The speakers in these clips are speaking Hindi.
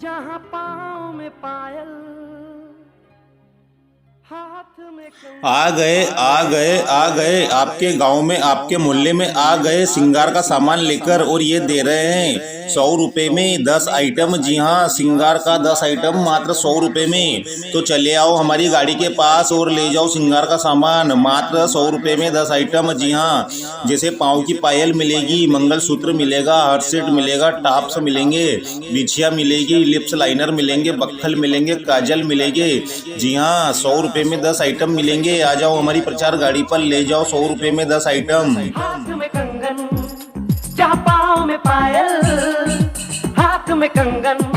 जहाँ पाँव में पायल, हाथ में कंगन। आ गए आपके गांव में आपके मोहल्ले में आ गए श्रृंगार का सामान लेकर और ये दे रहे हैं 100 रुपए में 10 आइटम। जी हाँ, श्रृंगार का 10 आइटम मात्र 100 रुपए में। तो चले आओ हमारी गाड़ी के पास और ले जाओ श्रृंगार का सामान मात्र 100 रुपए में 10 आइटम। जी हाँ, जैसे पाँव की पायल मिलेगी, मंगलसूत्र मिलेगा, हार्ट सेट मिलेगा, टॉप्स मिलेंगे, बिछिया मिलेगी, लिप्स लाइनर मिलेंगे, बक्खल मिलेंगे, काजल मिलेंगे। जी हाँ, 100 रुपए में 10 आइटम मिलेंगे। आ जाओ हमारी प्रचार गाड़ी पर, ले जाओ 100 रुपए में 10 आइटम। हाथ में कंगन, जहाँ पाँव में पायल, हाथ में कंगन।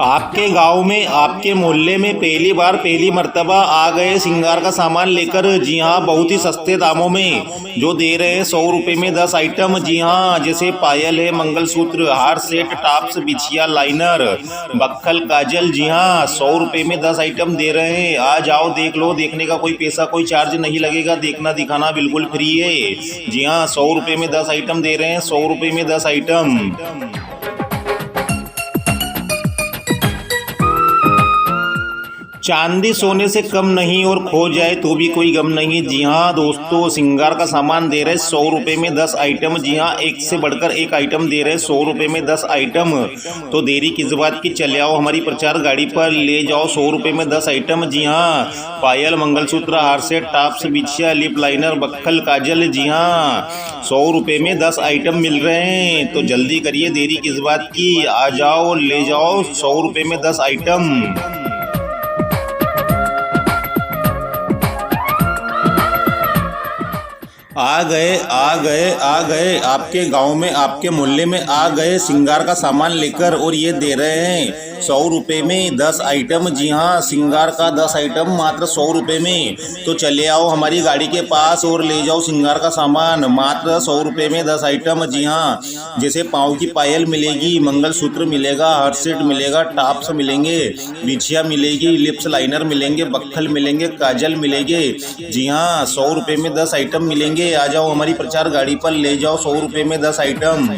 आपके गांव में आपके मोहल्ले में पहली बार पहली मर्तबा आ गए श्रृंगार का सामान लेकर। जी हाँ, बहुत ही सस्ते दामों में जो दे रहे हैं 100 रुपए में 10 आइटम। जी हाँ, जैसे पायल है, मंगलसूत्र, हार सेट, टॉप्स, बिछिया, लाइनर, बक्खल, काजल। जी हाँ, 100 रुपए में 10 आइटम दे रहे हैं। आ जाओ, देख लो, देखने का कोई पैसा कोई चार्ज नहीं लगेगा, देखना दिखाना बिल्कुल फ्री है। जी हाँ, 100 रुपए में 10 आइटम दे रहे हैं, 100 रुपए में 10 आइटम। चांदी सोने से कम नहीं और खो जाए तो भी कोई गम नहीं। जी हाँ दोस्तों, श्रृंगार का सामान दे रहे 100 रुपए में 10 आइटम। जी हाँ, एक से बढ़कर एक आइटम दे रहे 100 रुपए में 10 आइटम। तो देरी किस बात की, चले आओ हमारी प्रचार गाड़ी पर, ले जाओ 100 रुपए में 10 आइटम। जी हाँ, पायल, मंगलसूत्र, हार सेट, टॉप्स, बिछिया, लिप लाइनर, बक्खल, काजल। जी हाँ, 100 रुपए में 10 आइटम मिल रहे हैं। तो जल्दी करिए, देरी किस बात की, आ जाओ, ले जाओ 100 रुपए में 10 आइटम। आ गए आपके गांव में आपके मोहल्ले में आ गए श्रृंगार का सामान लेकर और ये दे रहे हैं 100 रुपए में 10 आइटम। जी हाँ, श्रृंगार का 10 आइटम मात्र 100 रुपए में। तो चले आओ हमारी गाड़ी के पास और ले जाओ श्रृंगार का सामान मात्र 100 रुपए में 10 आइटम। जी हाँ, जैसे पाँव की पायल मिलेगी, मंगलसूत्र मिलेगा, हार्ट सेट मिलेगा, टॉप्स मिलेंगे, बिछिया मिलेगी, लिप्स लाइनर मिलेंगे, बक्खल मिलेंगे, काजल मिलेंगे। जी हाँ, 100 रुपए में 10 आइटम मिलेंगे। आ जाओ हमारी प्रचार गाड़ी पर, ले जाओ 100 रुपए में 10 आइटम।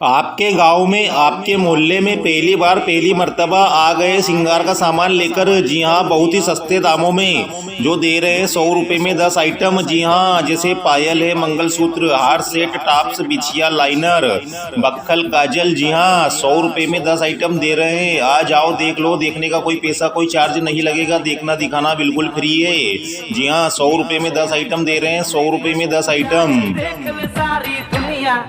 आपके गांव में आपके मोहल्ले में पहली बार पहली मर्तबा आ गए श्रृंगार का सामान लेकर। जी हाँ, बहुत ही सस्ते दामों में जो दे रहे हैं 100 रुपए में 10 आइटम। जी हाँ, जैसे पायल है, मंगलसूत्र, हार सेट, टॉप्स, बिछिया, लाइनर, बक्खल, काजल। जी हाँ, 100 रुपए में 10 आइटम दे रहे हैं। आ जाओ, देख लो, देखने का कोई पैसा कोई चार्ज नहीं लगेगा, देखना दिखाना बिल्कुल फ्री है। जी हाँ, 100 रुपए में 10 आइटम दे रहे हैं, 100 रुपए में 10 आइटम। देख ले सारी दुनिया,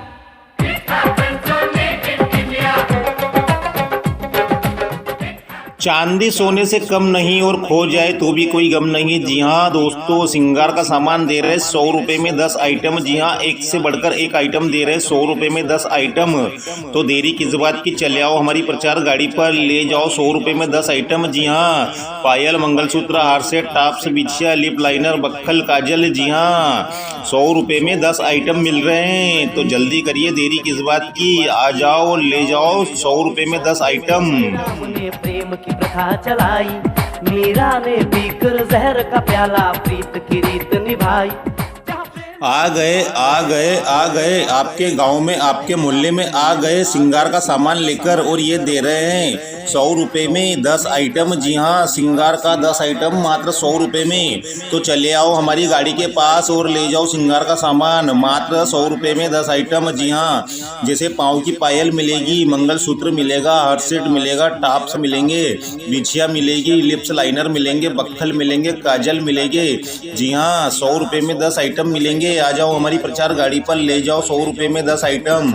चांदी सोने से कम नहीं और खो जाए तो भी कोई गम नहीं। जी हाँ दोस्तों, श्रृंगार का सामान दे रहे 100 रुपए में 10 आइटम। जी हाँ, एक से बढ़कर एक आइटम दे रहे 100 रुपए में 10 आइटम। तो देरी किस बात की, चले आओ हमारी प्रचार गाड़ी पर, ले जाओ 100 रुपए में 10 आइटम। जी हाँ, पायल, मंगलसूत्र, हार सेट, टॉप्स, बिछिया, लिप लाइनर, बक्खल, काजल। जी हाँ, 100 रुपए में 10 आइटम मिल रहे हैं। तो जल्दी करिए, देरी किस बात की, आ जाओ, ले जाओ 100 रुपए में 10 आइटम। ने प्रेम की प्रथा चलाई, मीरा ने पीकर जहर का प्याला, प्रीत की रीत निभाई। आ गए आपके गांव में आपके मोहल्ले में आ गए श्रृंगार का सामान लेकर और ये दे रहे हैं 100 रुपए में 10 आइटम। जी हाँ, श्रृंगार का 10 आइटम मात्र 100 रुपए में। तो चले आओ हमारी गाड़ी के पास और ले जाओ श्रृंगार का सामान मात्र 100 रुपए में 10 आइटम। जी हाँ, जैसे पाँव की पायल मिलेगी, मंगलसूत्र मिलेगा, हार्ट सेट मिलेगा, टॉप्स मिलेंगे, बिछिया मिलेगी, लिप्स लाइनर मिलेंगे, बक्खल मिलेंगे, काजल मिलेंगे। जी हाँ, 100 रुपए में 10 आइटम मिलेंगे। आ जाओ हमारी प्रचार गाड़ी पर, ले जाओ 100 रुपए में 10 आइटम।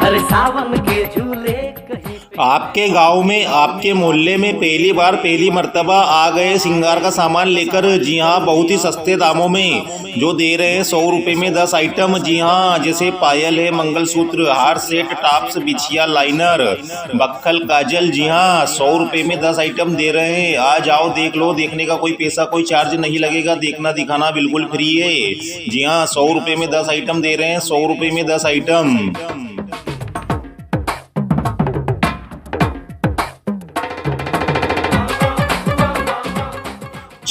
अरे सावन के झूले कहीं आपके गांव में आपके मोहल्ले में पहली बार पहली मर्तबा आ गए श्रृंगार का सामान लेकर। जी हाँ, बहुत ही सस्ते दामों में जो दे रहे हैं 100 रुपए में 10 आइटम। जी हाँ, जैसे पायल है, मंगलसूत्र, हार सेट, टॉप्स, बिछिया, लाइनर, बक्खल, काजल। जी हाँ, 100 रुपए में 10 आइटम दे रहे हैं। आ जाओ, देख लो, देखने का कोई पैसा कोई चार्ज नहीं लगेगा, देखना दिखाना बिल्कुल फ्री है। जी हाँ, 100 रुपए में 10 आइटम दे रहे हैं, 100 रुपए में 10 आइटम।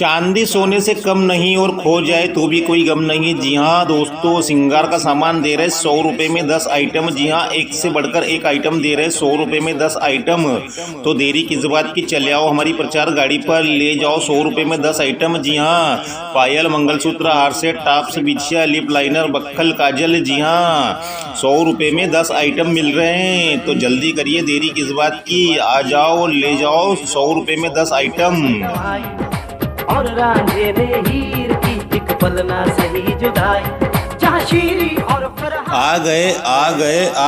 चांदी सोने से कम नहीं और खो जाए तो भी कोई गम नहीं। जी हाँ दोस्तों, श्रृंगार का सामान दे रहे 100 रुपये में 10 आइटम। जी हाँ, एक से बढ़कर एक आइटम दे रहे 100 रुपये में 10 आइटम। तो देरी किस बात की, चले आओ हमारी प्रचार गाड़ी पर, ले जाओ 100 रुपये में 10 आइटम। जी हाँ, पायल, मंगलसूत्र, हार सेट, टॉप्स, बिछिया, लिप लाइनर, बक्खल, काजल। जी हाँ, 100 रुपये में 10 आइटम मिल रहे हैं। तो जल्दी करिए, देरी किस बात की, आ जाओ ले जाओ 100 रुपये में 10 आइटम। और रांझे ने हीर की एक पल ना सही जुदाई, जहाँ शीरी और फरहान आ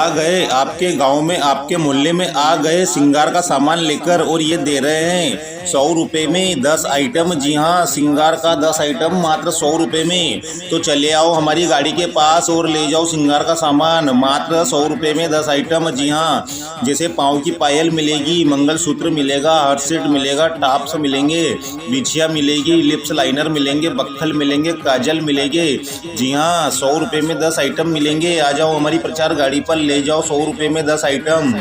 गए आपके गांव में, आपके मोहल्ले में आ गए श्रृंगार का सामान लेकर, और ये दे रहे हैं 100 रुपये में 10 आइटम। जी हाँ, श्रृंगार का 10 आइटम मात्र 100 रुपये में। तो चले आओ हमारी गाड़ी के पास और ले जाओ श्रृंगार का सामान मात्र 100 रुपये में 10 आइटम। जी हाँ, जैसे पाँव की पायल मिलेगी, मंगलसूत्र मिलेगा, हार सेट मिलेगा, टॉप्स मिलेंगे, बिछिया मिलेगी, लिप्स लाइनर मिलेंगे, बक्खल मिलेंगे, काजल मिलेंगे। जी हाँ, 100 रुपये में 10 आइटम मिलेंगे। आ जाओ हमारी प्रचार गाड़ी पर, ले जाओ 100 रुपये में 10 आइटम।